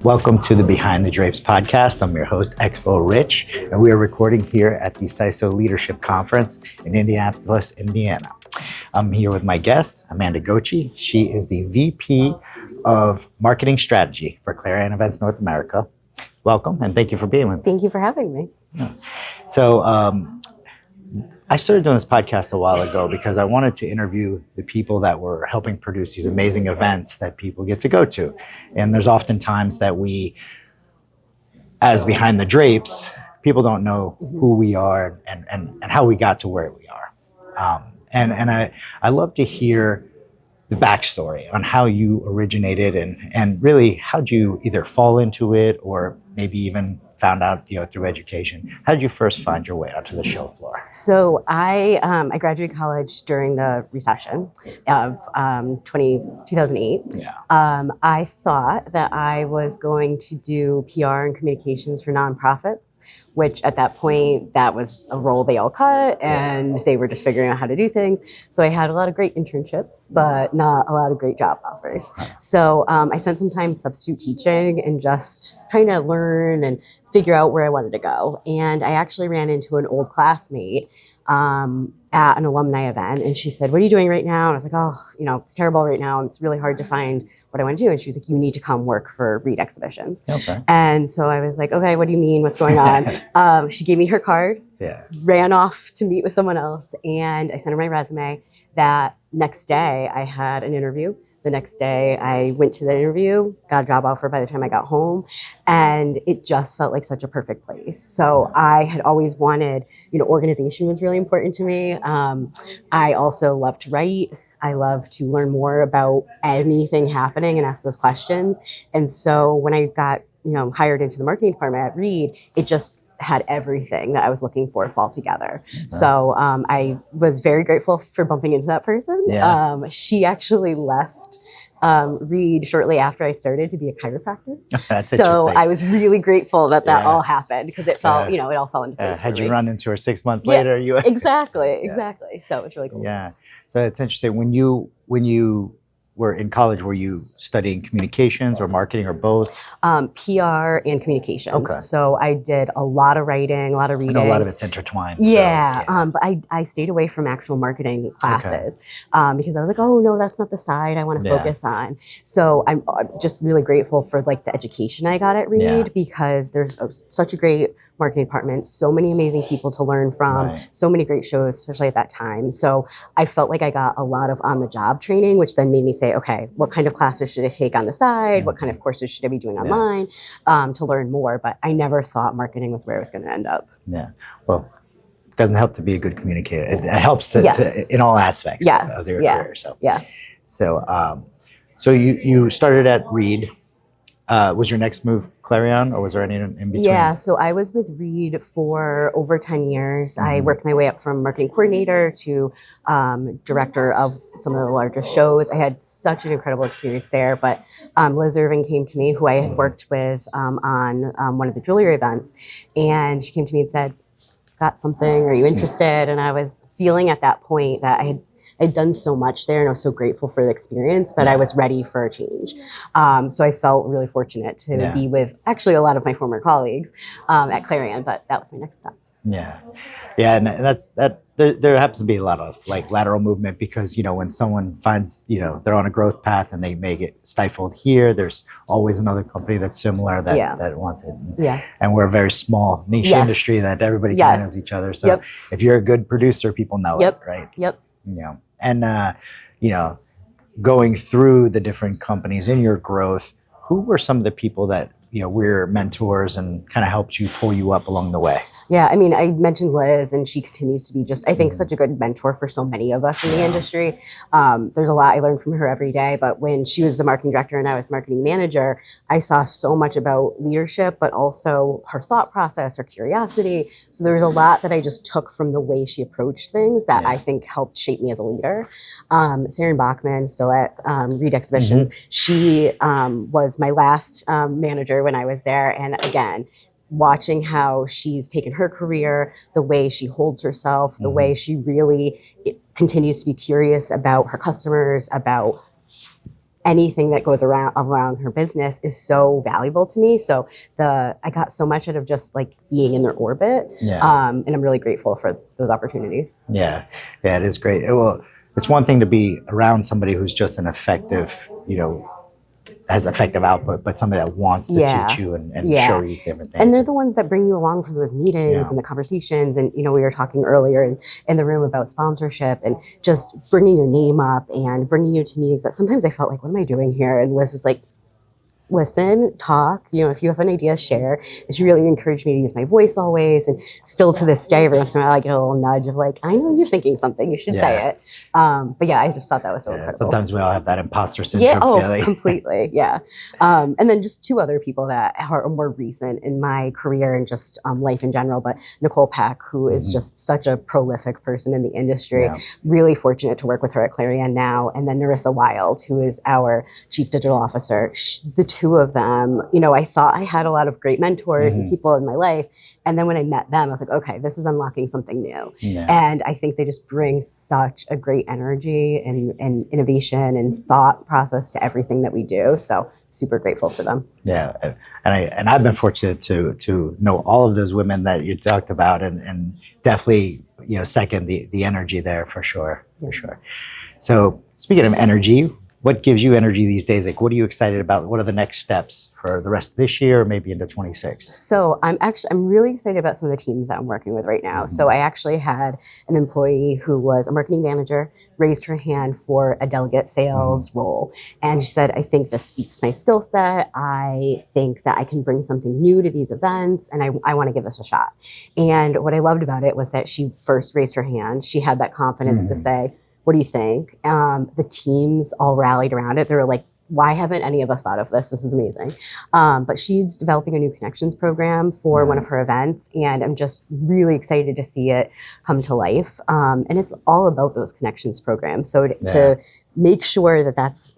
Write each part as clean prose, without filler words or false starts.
Welcome to the Behind the Drapes podcast. I'm your host, Expo Rich, and we are recording here at the SISO Leadership Conference in Indianapolis, Indiana. I'm here with my guest, Amanda Gochee. She is the VP of Marketing Strategy for Clarion Events North America. Welcome, and thank you for being with me. Thank you for having me. Yeah. So, I started doing this podcast a while ago because I wanted to interview the people that were helping produce these amazing events that people get to go to. And there's often times that we, as Behind the Drapes, people don't know who we are and how we got to where we are. And I love to hear the backstory on how you originated and really how'd you either fall into it or maybe even found out, through education. How did you first find your way onto the show floor? So I graduated college during the recession of 2008. Yeah. I thought that I was going to do PR and communications for nonprofits, which at that point, that was a role they all cut and they were just figuring out how to do things. So I had a lot of great internships, but not a lot of great job offers. So I spent some time substitute teaching and just trying to learn and figure out where I wanted to go. And I actually ran into an old classmate at an alumni event. And she said, "What are you doing right now?" And I was like, "Oh, it's terrible right now. It's really hard to find what I want to do." And she was like, "You need to come work for Reed Exhibitions." Okay. And so I was like, "Okay, what do you mean? What's going on?" She gave me her card, ran off to meet with someone else. And I sent her my resume. That next day I had an interview. The next day I went to the interview, got a job offer by the time I got home, and it just felt like such a perfect place. So I had always wanted, organization was really important to me. I also love to write. I love to learn more about anything happening and ask those questions. And so when I got, hired into the marketing department at Reed, it just had everything that I was looking for fall together. Okay. So I was very grateful for bumping into that person. Yeah. She actually left Reed shortly after I started to be a chiropractor. That's so interesting. I was really grateful that all happened because it felt, it all fell into place. Had you run into her 6 months later, you exactly. So it was really cool. Yeah. So it's interesting when you were in college, were you studying communications or marketing or both? PR and communications. Okay. So I did a lot of writing, a lot of reading. I know a lot of it's intertwined. Yeah. So, but I stayed away from actual marketing classes because I was like, oh no, that's not the side I want to focus on. So I'm just really grateful for the education I got at Reed because there's such a great marketing department, so many amazing people to learn from, so many great shows, especially at that time. So I felt like I got a lot of on-the-job training, which then made me say, okay, what kind of classes should I take on the side? What kind of courses should I be doing online to learn more? But I never thought marketing was where I was going to end up. Yeah. Well, it doesn't help to be a good communicator. It helps to in all aspects of your career. So you started at Reed. Was your next move Clarion, or was there any in between? Yeah, so I was with Reed for over 10 years. I worked my way up from marketing coordinator to director of some of the largest shows. I had such an incredible experience there, but Liz Irving came to me, who I had worked with on one of the jewelry events, and she came to me and said, "Got something, are you interested?" And I was feeling at that point that I'd done so much there and I was so grateful for the experience, but I was ready for a change. So I felt really fortunate to be with actually a lot of my former colleagues at Clarion, but that was my next step. Yeah. And there happens to be a lot of lateral movement because, when someone finds, they're on a growth path and they may get stifled here, there's always another company that's similar that wants it. And we're a very small niche industry that everybody kind of knows each other. So if you're a good producer, people know it, right? And, going through the different companies in your growth, who were some of the people that, were mentors and kind of helped you pull you up along the way? Yeah, I mean, I mentioned Liz, and she continues to be just, I think, such a good mentor for so many of us in the industry. There's a lot I learned from her every day, but when she was the marketing director and I was marketing manager, I saw so much about leadership, but also her thought process, her curiosity. So there was a lot that I just took from the way she approached things that I think helped shape me as a leader. Sarah Bachman, still at Reed Exhibitions, she was my last manager when I was there. And again, watching how she's taken her career, the way she holds herself, the way she really continues to be curious about her customers, about anything that goes around her business is so valuable to me. So I got so much out of just like being in their orbit. And I'm really grateful for those opportunities. Yeah, it is great. Well, it's one thing to be around somebody who's just an effective, has effective output, but somebody that wants to teach you and show you different things. And they're the ones that bring you along for those meetings and the conversations. And, we were talking earlier in the room about sponsorship and just bringing your name up and bringing you to meetings that sometimes I felt like, what am I doing here? And Liz was like, listen, talk, if you have an idea, share. And she really encouraged me to use my voice always. And still to this day, every once in a while, I get a little nudge of like, I know you're thinking something, you should say it. But yeah, I just thought that was so incredible. Sometimes we all have that imposter syndrome feeling. Completely. Yeah. And then just two other people that are more recent in my career and just life in general, but Nicole Peck, who is just such a prolific person in the industry, really fortunate to work with her at Clarion now. And then Narissa Wild, who is our Chief Digital Officer. The two of them, I thought I had a lot of great mentors and people in my life. And then when I met them, I was like, okay, this is unlocking something new. And I think they just bring such a great energy and innovation and thought process to everything that we do. So super grateful for them. Yeah. And I've been fortunate to know all of those women that you talked about and definitely, second the energy there for sure. For sure. So speaking of energy, what gives you energy these days? Like, what are you excited about? What are the next steps for the rest of this year, or maybe into 26? So I'm really excited about some of the teams that I'm working with right now. So I actually had an employee who was a marketing manager, raised her hand for a delegate sales role. And she said, I think this speaks to my skill set. I think that I can bring something new to these events, and I want to give this a shot. And what I loved about it was that she first raised her hand. She had that confidence to say, what do you think? The teams all rallied around it. They were like, why haven't any of us thought of this? This is amazing. But she's developing a new connections program for one of her events. And I'm just really excited to see it come to life. And it's all about those connections programs. So to make sure that that's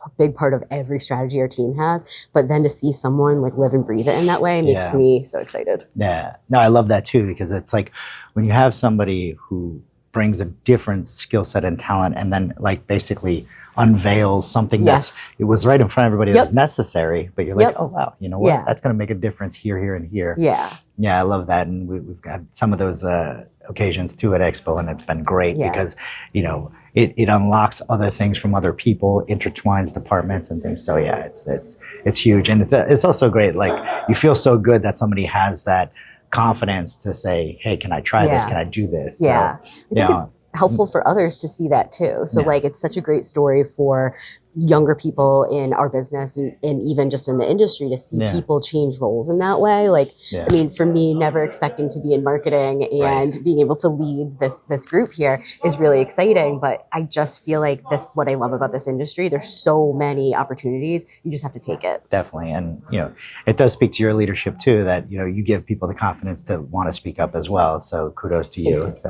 a big part of every strategy our team has, but then to see someone like live and breathe it in that way makes me so excited. Yeah, no, I love that too, because it's like when you have somebody who brings a different skill set and talent and then like basically unveils something it was right in front of everybody that's necessary, but you're like, oh wow, you know what? That's going to make a difference here and here. Yeah, I love that. And we've got some of those occasions too at Expo, and it's been great because, it unlocks other things from other people, intertwines departments and things. So yeah, it's huge. And it's also great. Like you feel so good that somebody has that confidence to say, hey, can I try this? Can I do this? Yeah. So, I think it's helpful for others to see that too. So like, it's such a great story for younger people in our business and even just in the industry to see people change roles in that way. Like, I mean, for me, never expecting to be in marketing and being able to lead this group here is really exciting. But I just feel like what I love about this industry, there's so many opportunities. You just have to take it. Definitely. And, it does speak to your leadership too, that, you give people the confidence to want to speak up as well. So kudos to you. So,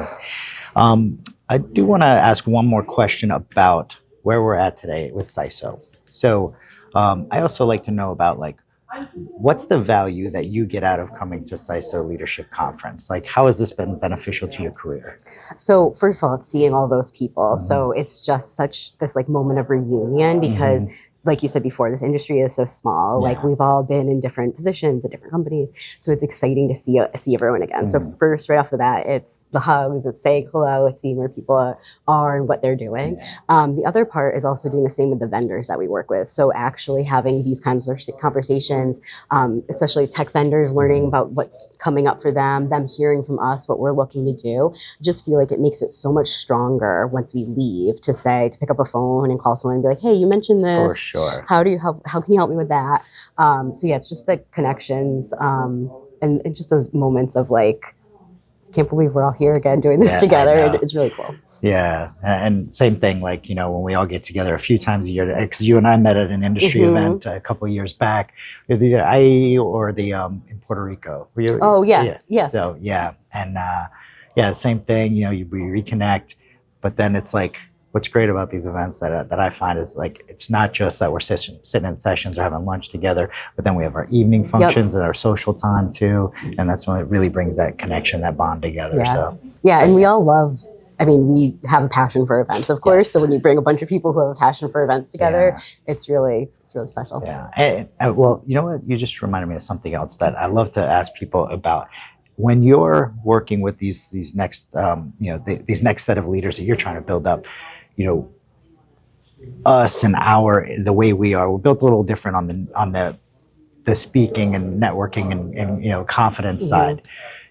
I do want to ask one more question about where we're at today with SISO. So I also like to know about what's the value that you get out of coming to SISO Leadership Conference? Like, how has this been beneficial to your career? So first of all, it's seeing all those people. So it's just such this moment of reunion because like you said before, this industry is so small. Like we've all been in different positions at different companies. So it's exciting to see everyone again. So first, right off the bat, it's the hugs, it's saying hello, it's seeing where people are and what they're doing. The other part is also doing the same with the vendors that we work with. So actually having these kinds of conversations, especially tech vendors, learning about what's coming up for them hearing from us what we're looking to do. I just feel like it makes it so much stronger once we leave to pick up a phone and call someone and be like, hey, you mentioned this. For sure. How can you help me with that? So yeah, it's just the connections and just those moments of like, can't believe we're all here again doing this together. It's really cool. Yeah. And same thing, like, when we all get together a few times a year, because you and I met at an industry event a couple of years back, either the IAE or in Puerto Rico. Yeah. So yeah. And same thing, we reconnect, but then it's like, what's great about these events that I find is like, it's not just that we're sitting in sessions or having lunch together, but then we have our evening functions and our social time too. And that's when it really brings that connection, that bond together. Yeah. So yeah. And we all love I mean, we have a passion for events, of course. Yes. So when you bring a bunch of people who have a passion for events together, it's really special. Yeah. And, well, you know what? You just reminded me of something else that I love to ask people about. When you're working with these next, these next set of leaders that you're trying to build up, us and the way we're built a little different on the speaking and networking and confidence side.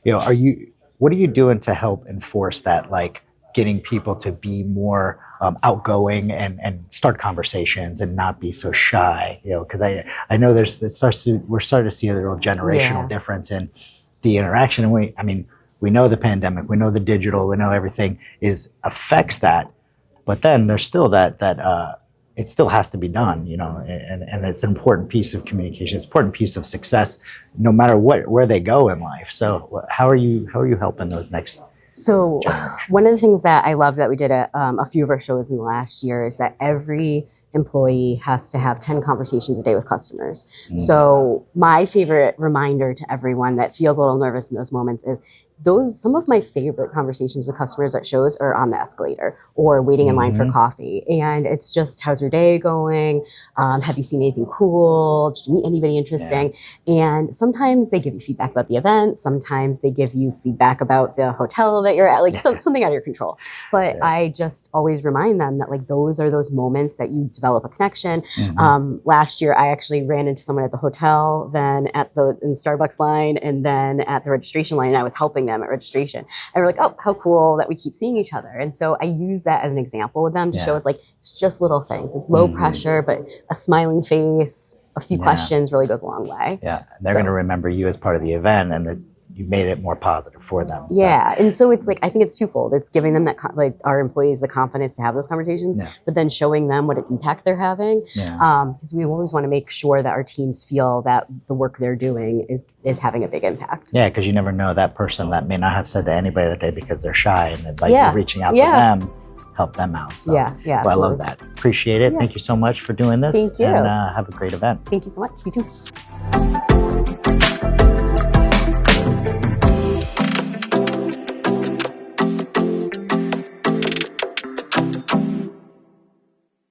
What are you doing to help enforce that, like getting people to be more outgoing and start conversations and not be so shy? Because I know we're starting to see a real generational difference in the interaction. And we know the pandemic, we know the digital, we know everything affects that, but then there's still that it still has to be done, and it's an important piece of communication. It's an important piece of success, no matter where they go in life. So how are you helping those next? So one of the things that I love that we did at a few of our shows in the last year is that every employee has to have 10 conversations a day with customers. So my favorite reminder to everyone that feels a little nervous in those moments is some of my favorite conversations with customers at shows are on the escalator or waiting in line for coffee. And it's just, how's your day going? Have you seen anything cool? Did you meet anybody interesting? Yeah. And sometimes they give you feedback about the event. Sometimes they give you feedback about the hotel that you're at, like something out of your control. But I just always remind them that those are those moments that you develop a connection. Last year, I actually ran into someone at the hotel, then in the Starbucks line, and then at the registration line. And I was helping them at registration. And we're like, oh, how cool that we keep seeing each other. And so I use that as an example with them to show it's just little things. It's low pressure, but a smiling face, a few questions really goes a long way. Yeah. They're going to remember you as part of the event, and that you made it more positive for them. So. Yeah. And so it's I think it's twofold. It's giving them that, our employees the confidence to have those conversations, but then showing them what impact they're having. Because we always want to make sure that our teams feel that the work they're doing is having a big impact. Yeah. Because you never know, that person that may not have said to anybody that day because they're shy, and you're reaching out to them, help them out. So, well, I love that. Appreciate it. Thank you so much for doing this. Thank you. And have a great event. Thank you so much. You too.